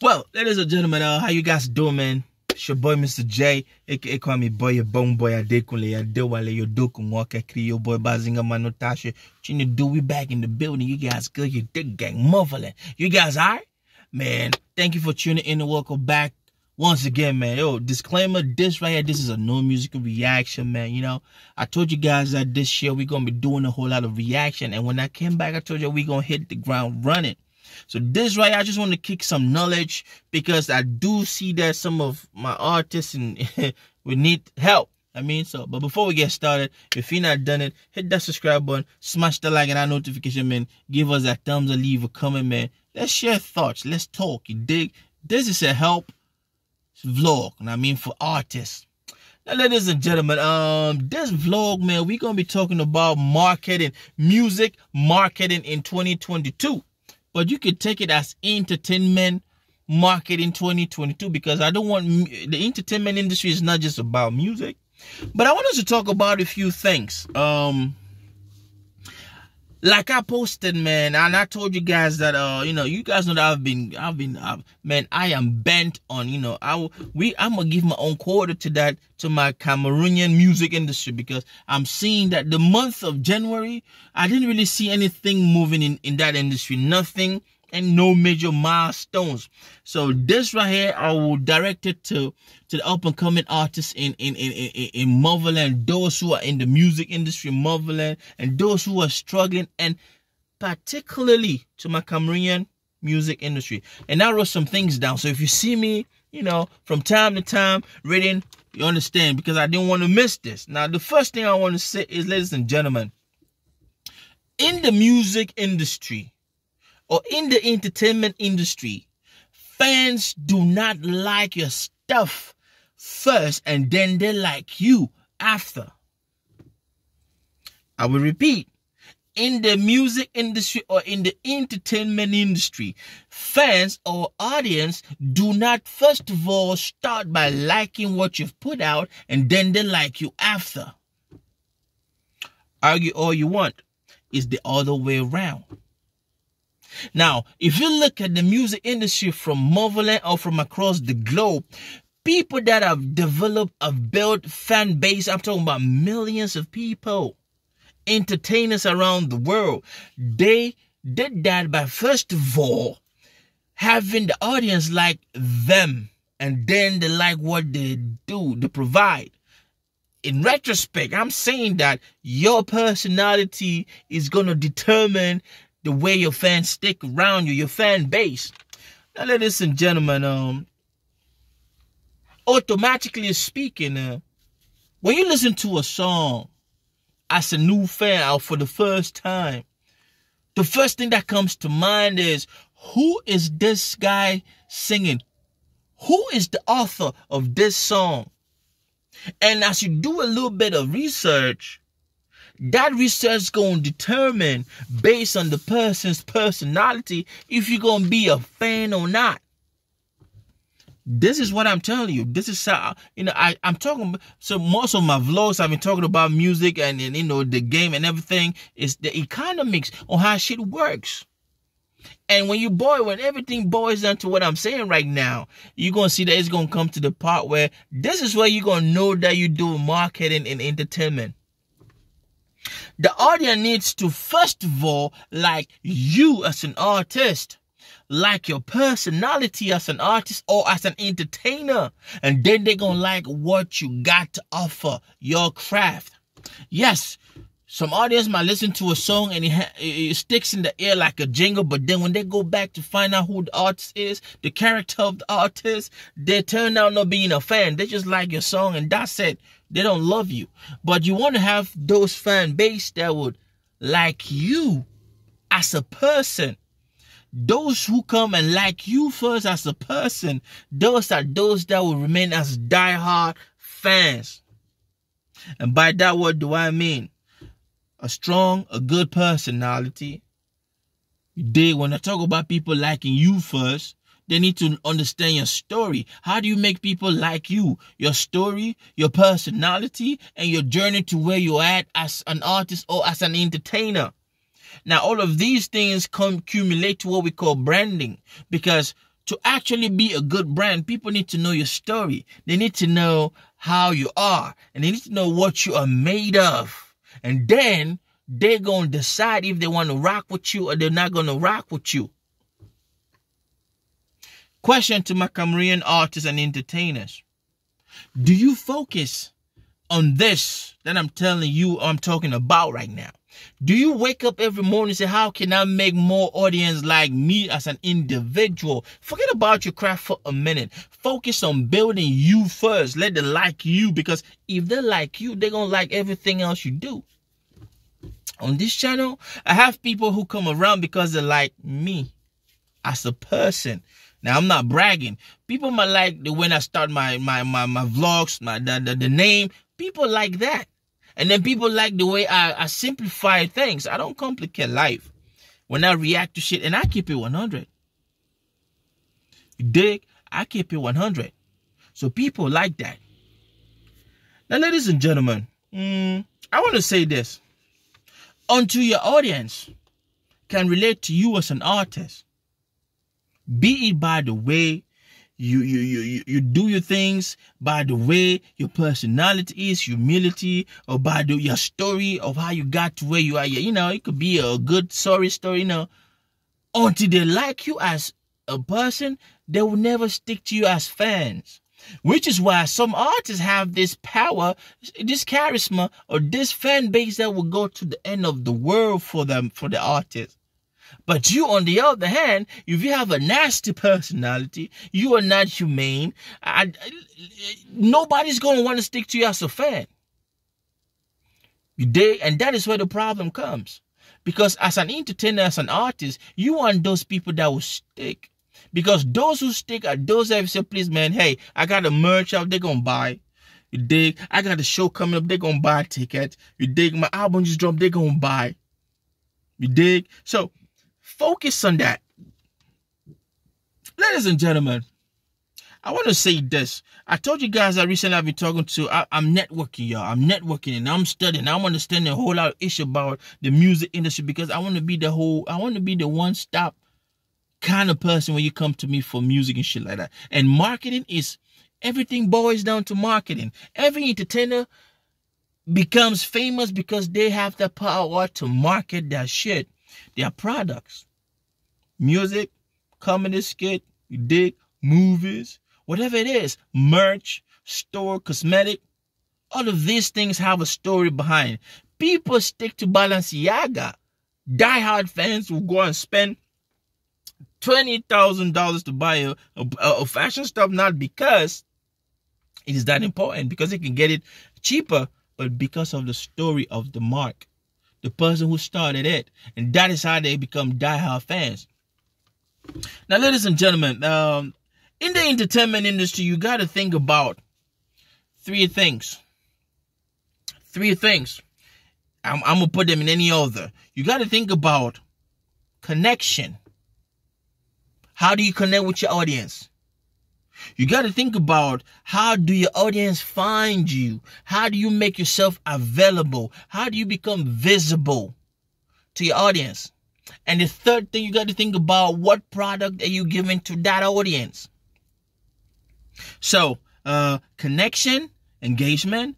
Well, ladies and gentlemen, how you guys doing, man? It's your boy, Mr. J, aka call me boy, your bone boy, Adekunle, Adewale, your doku, walk, your boy, Bazinga, Manotashe. Chini do, we back in the building. You guys good, you dig gang, marveling. You guys alright? Man, thank you for tuning in and welcome back once again, man. Yo, disclaimer, this right here, this is a no musical reaction, man. You know, I told you guys that this year we're going to be doing a whole lot of reaction. And when I came back, I told you we're going to hit the ground running. So this right, I just want to kick some knowledge because I do see that some of my artists and we need help. But before we get started, if you're not done it, hit that subscribe button, smash the like and that notification, man. Give us that thumbs up, leave a comment, man. Let's share thoughts. Let's talk. You dig? This is a help vlog, for artists. Now, ladies and gentlemen, this vlog, man, we're going to be talking about marketing, music marketing in 2022. But you could take it as entertainment marketing 2022 because I don't want the entertainment industry is not just about music. But I want us to talk about a few things. Like I posted, man, and I told you guys that you guys know that I am bent on, I'm gonna give my own quarter to that, to my Cameroonian music industry, because I'm seeing that the month of January, I didn't really see anything moving in that industry, nothing, and no major milestones. So this right here, I will direct it to the up and coming artists in Marveland, those who are in the music industry, Marveland, and those who are struggling, and particularly to my Cameroonian music industry. And I wrote some things down. So if you see me, from time to time reading, you understand, because I didn't want to miss this. Now, the first thing I want to say is, ladies and gentlemen, in the music industry, or in the entertainment industry, fans do not like your stuff first and then they like you after. I will repeat. In the music industry or in the entertainment industry, fans or audience do not first of all start by liking what you've put out and then they like you after. Argue all you want. It's the other way around. Now, if you look at the music industry from Marveland or from across the globe, people that have developed, have built fan base, I'm talking about millions of people, entertainers around the world, they did that by first of all having the audience like them, and then they like what they do, they provide. In retrospect, I'm saying that your personality is going to determine the way your fans stick around you, your fan base. Now, ladies and gentlemen, automatically speaking, when you listen to a song as a new fan out for the first time, the first thing that comes to mind is, who is this guy singing? Who is the author of this song? And as you do a little bit of research, that research is going to determine, based on the person's personality, if you're going to be a fan or not. This is what I'm telling you. This is how, I'm talking, so most of my vlogs, I've been talking about music and the game and everything, is the economics on how shit works. And when everything boils down to what I'm saying right now, you're going to see that it's going to come to the part where this is where you're going to know that you're doing marketing and entertainment. The audience needs to first of all like you as an artist, like your personality as an artist or as an entertainer, and then they're gonna like what you got to offer, your craft. Yes, some audience might listen to a song and it sticks in the ear like a jingle, but then when they go back to find out who the artist is, the character of the artist, they turn out not being a fan. They just like your song and that's it. They don't love you. But you want to have those fan base that would like you as a person. Those who come and like you first as a person, those are those that will remain as diehard fans. And by that, what do I mean? A good personality. When I talk about people liking you first, they need to understand your story. How do you make people like you? Your story, your personality, and your journey to where you're at as an artist or as an entertainer. Now, all of these things accumulate to what we call branding. Because To actually be a good brand, people need to know your story. They need to know how you are. And they need to know what you are made of. And then they're going to decide if they want to rock with you or they're not going to rock with you. Question to my Cameroonian artists and entertainers. Do you focus on this that I'm telling you I'm talking about right now? Do you wake up every morning and say, how can I make more audience like me as an individual? Forget about your craft for a minute. Focus on building you first. Let them like you, because if they like you, they're going to like everything else you do. On this channel, I have people who come around because they like me as a person. Now, I'm not bragging. People might like the when I start my vlogs, the name. People like that. And then people like the way I simplify things. I don't complicate life. When I react to shit, and I keep it 100. You dig? I keep it 100. So people like that. Now, ladies and gentlemen, I want to say this. Until your audience can relate to you as an artist, be it by the way you do your things, by the way your personality is, humility, or by your story of how you got to where you are. You know, it could be a good story, you know. Until they like you as a person, they will never stick to you as fans. Which is why some artists have this power, this charisma, or this fan base that will go to the end of the world for them, for the artist. But you, on the other hand, if you have a nasty personality, you are not humane, nobody's going to want to stick to you as a fan. You dig? And that is where the problem comes. Because as an entertainer, as an artist, you want those people that will stick. Because those who stick are those that say, please, man, hey, I got a merch out, they're going to buy. You dig? I got a show coming up, they're going to buy a ticket. You dig? My album just dropped, they're going to buy. You dig? So, focus on that. Ladies and gentlemen, I want to say this. I told you guys that recently I've been talking to, I'm networking, y'all. I'm networking and I'm studying. I'm understanding a whole lot of issue about the music industry because I want to be the one-stop kind of person when you come to me for music and shit like that. And marketing is, everything boils down to marketing. Every entertainer becomes famous because they have the power to market their shit, their products. Music, comedy skit, you dig, movies, whatever it is, merch, store, cosmetic, all of these things have a story behind. People stick to Balenciaga. Die-hard fans will go and spend $20,000 to buy a fashion stuff, not because it is that important, because they can get it cheaper, but because of the story of the mark, the person who started it. And that is how they become die-hard fans. Now, ladies and gentlemen, in the entertainment industry, you got to think about three things. Three things. I'm going to put them in any order. You got to think about connection. How do you connect with your audience? You got to think about how do your audience find you? How do you make yourself available? How do you become visible to your audience? And the third thing, you got to think about what product are you giving to that audience? So, connection, engagement,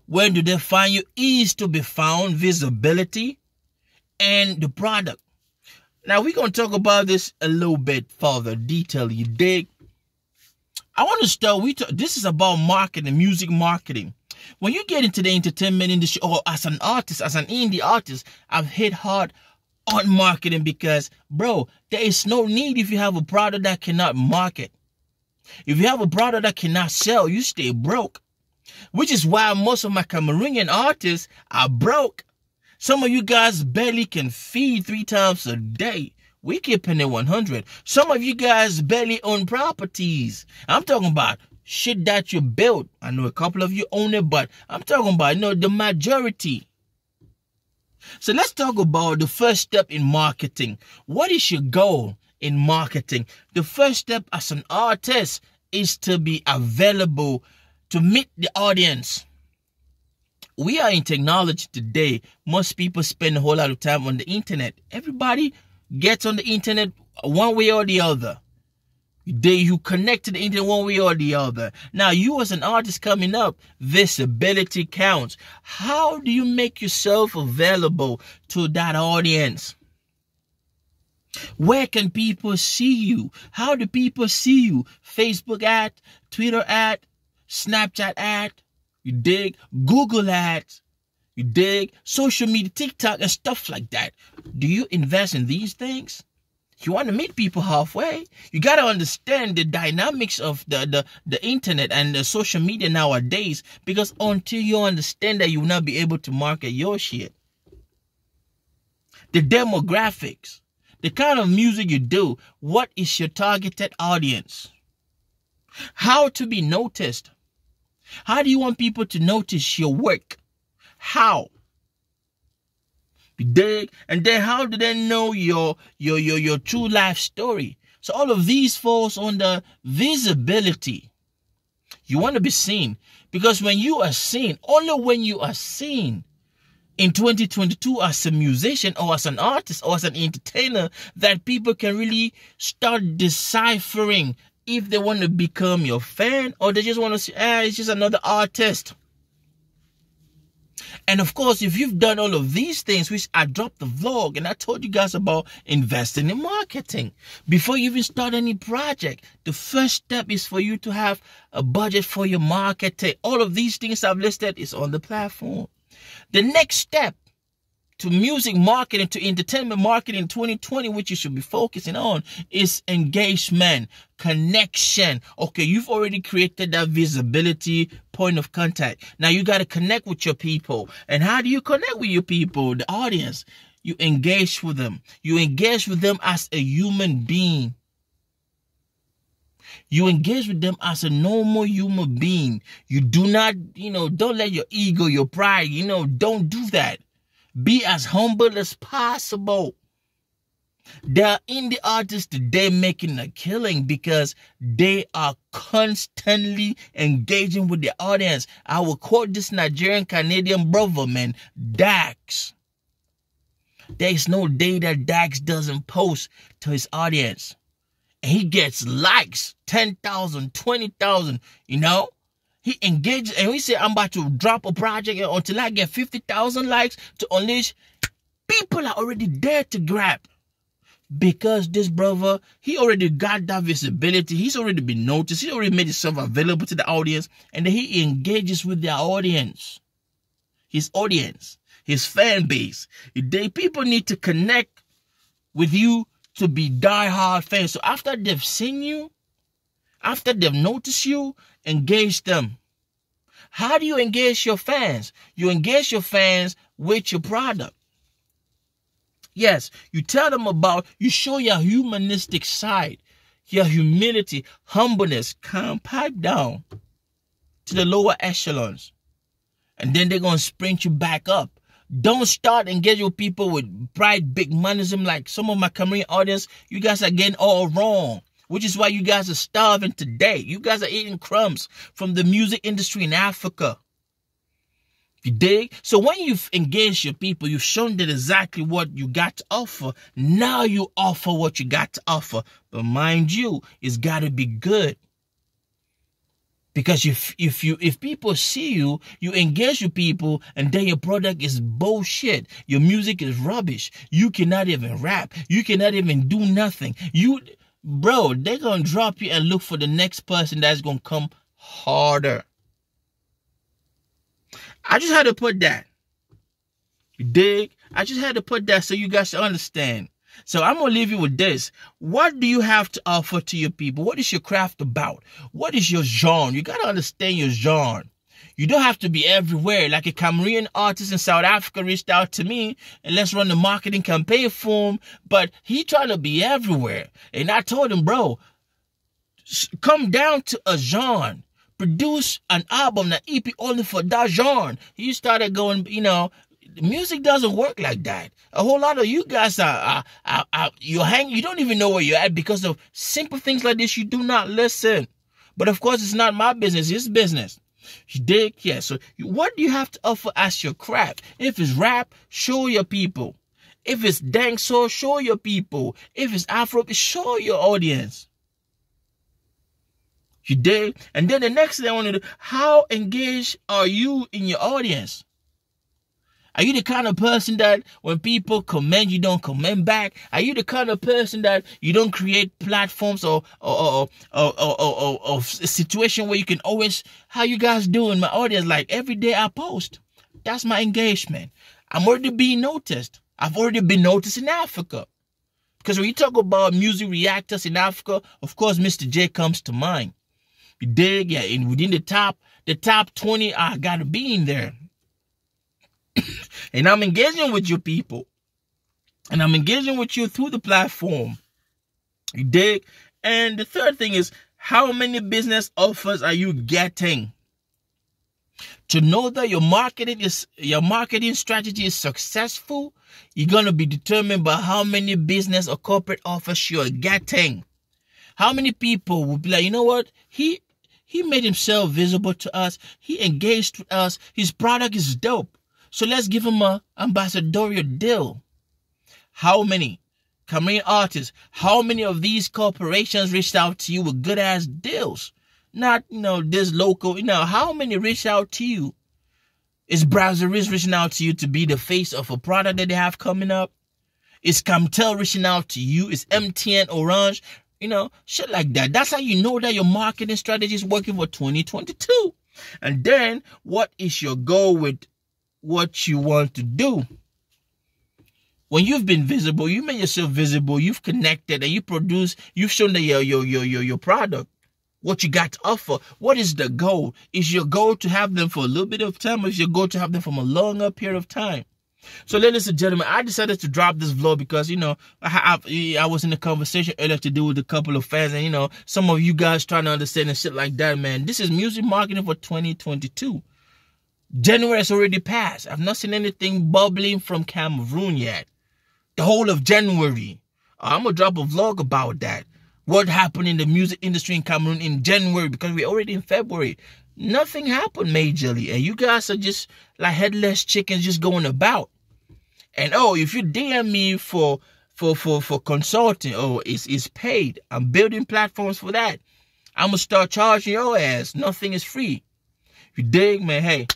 where do they find you? Ease to be found, visibility, and the product. Now, we're going to talk about this a little bit further, detail, you dig? I want to start, this is about marketing, music marketing. When you get into the entertainment industry, or as an artist, as an indie artist, I've hit hard on marketing because, bro, there is no need if you have a product that cannot market. If you have a product that cannot sell, you stay broke. Which is why most of my Cameroonian artists are broke. Some of you guys barely can feed 3 times a day. We keeping it 100. Some of you guys barely own properties. I'm talking about shit that you built. I know a couple of you own it, but I'm talking about, the majority. So let's talk about the first step in marketing. What is your goal in marketing? The first step as an artist is to be available to meet the audience. We are in technology today. Most people spend a whole lot of time on the internet. Everybody gets on the internet one way or the other. You connect to the internet one way or the other. Now, you as an artist coming up, visibility counts. How do you make yourself available to that audience? Where can people see you? How do people see you? Facebook ad, Twitter ad, Snapchat ad, you dig? Google ads, you dig? Social media, TikTok and stuff like that. Do you invest in these things? You want to meet people halfway. You got to understand the dynamics of the internet and the social media nowadays, because until you understand that, you will not be able to market your shit. The demographics, the kind of music you do, what is your targeted audience? How to be noticed? How do you want people to notice your work? How? You dig? And then how do they know your true life story? So all of these falls on the visibility. You want to be seen, because when you are seen, only when you are seen in 2022 as a musician or as an artist or as an entertainer, that people can really start deciphering if they want to become your fan or they just want to say, it's just another artist. And of course, if you've done all of these things, which I dropped the vlog and I told you guys about investing in marketing. Before you even start any project, the first step is for you to have a budget for your marketing. All of these things I've listed is on the platform. The next step to music marketing, to entertainment marketing in 2020, which you should be focusing on, is engagement, connection. Okay, you've already created that visibility point of contact. Now you got to connect with your people. And how do you connect with your people, the audience? You engage with them. You engage with them as a human being. You engage with them as a normal human being. You do not, don't let your ego, your pride, don't do that. Be as humble as possible. There are indie artists today making a killing because they are constantly engaging with the audience. I will quote this Nigerian Canadian brother, man, Dax. There is no day that Dax doesn't post to his audience. And he gets likes, 10,000, 20,000, He engages, and we say, I'm about to drop a project until I get 50,000 likes to unleash. People are already there to grab. Because this brother, he already got that visibility. He's already been noticed. He already made himself available to the audience. And then he engages with their audience. His audience, his fan base. People need to connect with you to be diehard fans. So after they've seen you, after they've noticed you, engage them. How do you engage your fans? You engage your fans with your product. Yes, you tell them you show your humanistic side, your humility, humbleness, calm, pipe down to the lower echelons. And then they're going to sprint you back up. Don't start engaging with people with pride, big monism like some of my Cameroon audience. You guys are getting all wrong. Which is why you guys are starving today. You guys are eating crumbs from the music industry in Africa. You dig? So when you've engaged your people, you've shown them exactly what you got to offer. Now you offer what you got to offer. But mind you, it's got to be good. Because if people see you, you engage with people, and then your product is bullshit. Your music is rubbish. You cannot even rap. You cannot even do nothing. Bro, they're going to drop you and look for the next person that's going to come harder. I just had to put that. You dig? I just had to put that so you guys should understand. So I'm going to leave you with this. What do you have to offer to your people? What is your craft about? What is your genre? You got to understand your genre. You don't have to be everywhere. Like a Cameroonian artist in South Africa reached out to me and let's run the marketing campaign for him. But he trying to be everywhere. And I told him, bro, come down to a genre. Produce an album, an EP only for that genre. He started going, music doesn't work like that. A whole lot of you guys you don't even know where you're at because of simple things like this. You do not listen. But of course, it's not my business. It's business. You dig? Yeah. So what do you have to offer as your craft? If it's rap, show your people. If it's dancehall, show your people. If it's Afro, show your audience. You dig? And then the next thing I want to do, how engaged are you in your audience? Are you the kind of person that when people comment, you don't comment back? Are you the kind of person that you don't create platforms or a situation where you can always, how you guys doing? My audience, like every day I post. That's my engagement. I'm already being noticed. I've already been noticed in Africa. Because when you talk about music reactors in Africa, of course, Mr. J comes to mind. You dig? Yeah, and within the top 20, I gotta be in there. And I'm engaging with you people. And I'm engaging with you through the platform. You dig? And the third thing is, how many business offers are you getting? To know that your marketing strategy is successful, you're going to be determined by how many business or corporate offers you're getting. How many people will be like, you know what? He made himself visible to us. He engaged with us. His product is dope. So let's give him an ambassadorial deal. How many Cameroonian artists, how many of these corporations reached out to you with good ass deals? Not, this local, how many reached out to you? Is Browseries reaching out to you to be the face of a product that they have coming up? Is Camtel reaching out to you? Is MTN, Orange, shit like that. That's how you know that your marketing strategy is working for 2022. And then, what is your goal with what you want to do? When you've been visible, you made yourself visible, you've connected, and you've shown that your product, what you got to offer. What is the goal? Is your goal to have them for a little bit of time, or is your goal to have them from a longer period of time? So, ladies and gentlemen, I decided to drop this vlog because, I was in a conversation earlier to do with a couple of fans, and, some of you guys trying to understand and shit like that, man. This is music marketing for 2022. January has already passed. I've not seen anything bubbling from Cameroon yet. The whole of January. I'm going to drop a vlog about that. What happened in the music industry in Cameroon in January, because we're already in February. Nothing happened majorly. And you guys are just like headless chickens just going about. And if you DM me for consulting, it's paid. I'm building platforms for that. I'm going to start charging your ass. Nothing is free. You dig, man? Hey,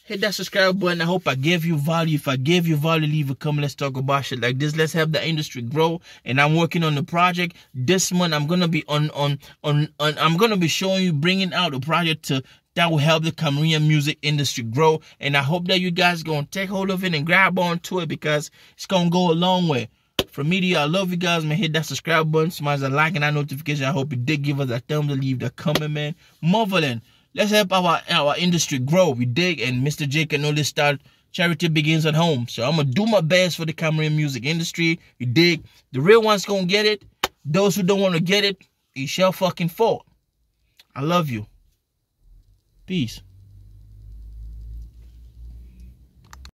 hit that subscribe button. I hope I gave you value. If I gave you value, leave a comment. Let's talk about shit like this. Let's help the industry grow. And I'm working on the project. This month I'm gonna be I'm gonna be showing you, bringing out a project that will help the Cameroonian music industry grow. And I hope that you guys gonna take hold of it and grab onto it, because it's gonna go a long way. From me to you, I love you guys, man. Hit that subscribe button, smash that like and that notification. I hope you did give us a thumbs up, leave the comment, man. Marveling. Let's help our industry grow. We dig, and Mr. J can only start. Charity begins at home. So I'm going to do my best for the Cameroonian music industry. You dig? The real ones going to get it. Those who don't want to get it, you shall fucking fall. I love you. Peace.